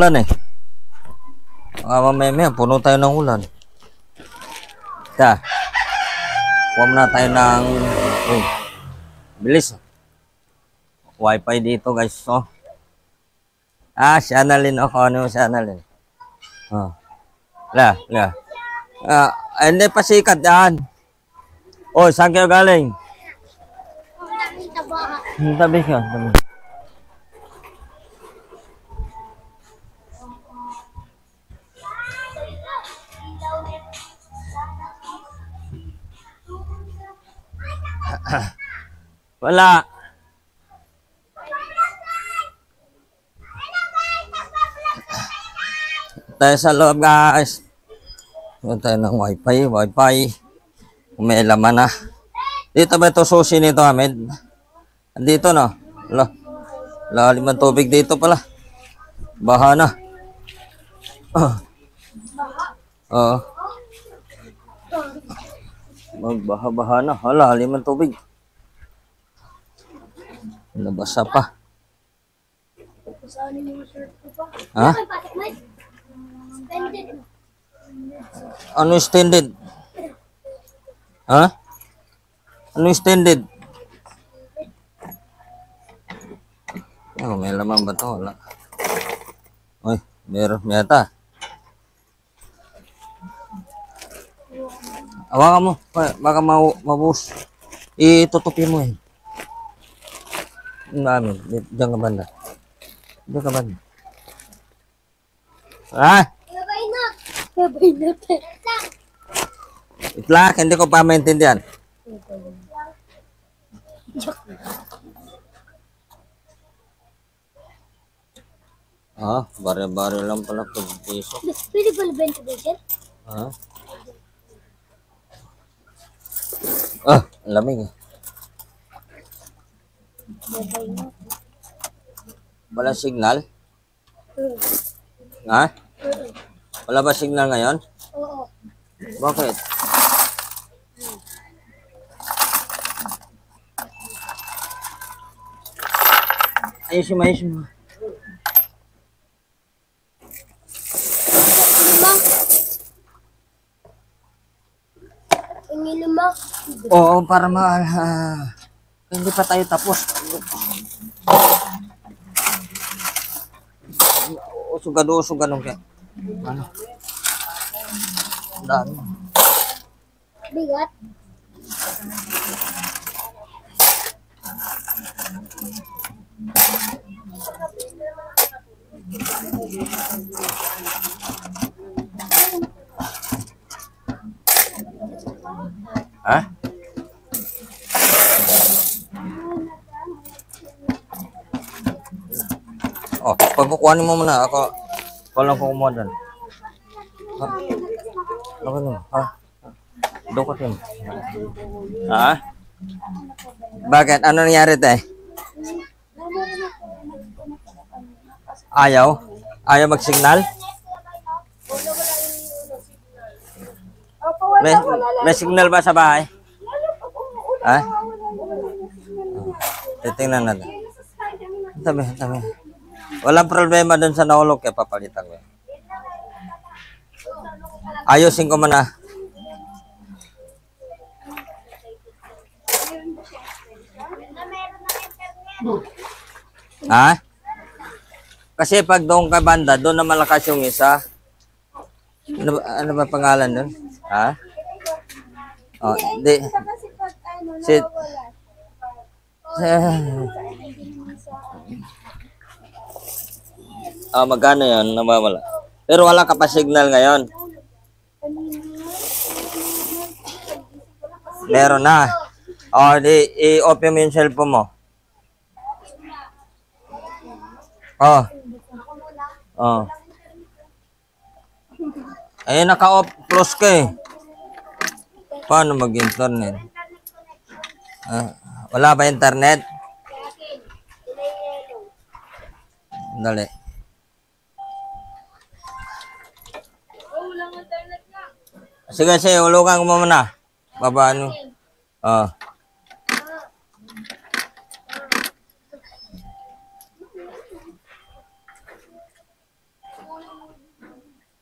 ulan eh. Mamaya, puno tayo ng ulan. Kuha na tayo ng... Uy, bilis. Wi-Fi dito guys. Oh. Si Annalyn. Ano si Annalyn? Hindi pa sikat yan. Saan kayo galing? Tabi ka. Wala. Tayo sa loob guys. Doon tayo ng wifi. Kung may laman na. Dito ba ito susi nito, Ahmed? Dito no? Lalim ang tubig dito pala. Baha na. Oo. Magbaha-baha na. Lalim ang tubig. Nabasa pa. Ha? Ano extended? Ha? Ano extended? May laman ba ito? Wala. Meron yata. Hawakan mo. Baka mabus. Itutupi mo eh. Diyan ka banda. Itlak, hindi ko pa maintindihan. Bari-bari lang pala pag piso. Pwede pala benta ba siya? Lamig eh. Wala signal? Wala ba signal ngayon? Oo. Bakit? Ayusin mo. Lima. Oo, para hindi pa tayo tapos. Usog-usog kaya. Ano? Dami. Bigat. Pagkukuhanin mo muna ako lang kumuha doon. Ano nun? Doon ka din. Bakit? Ano nangyari tayo? Ayaw mag-signal? May signal ba sa bahay? Titingnan natin. Tabi. Walang problema dun sa nahulog kaya papalitan ko. Ayusin ko muna. Kasi pag doon ka banda, doon na malakas yung isa. Ano ba pangalan doon? Hindi. Magkano yan? Nawawala. Pero wala ka pa signal ngayon. Meron na. I-open mo yung cellphone mo. Naka-off close ka eh. Paano mag-internet? Wala ba internet? Dali. Sige, ulukan ko muna. Babaan mo.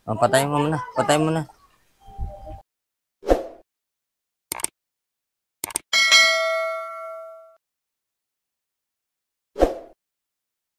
Oh, patayin mo muna. Patayin mo na.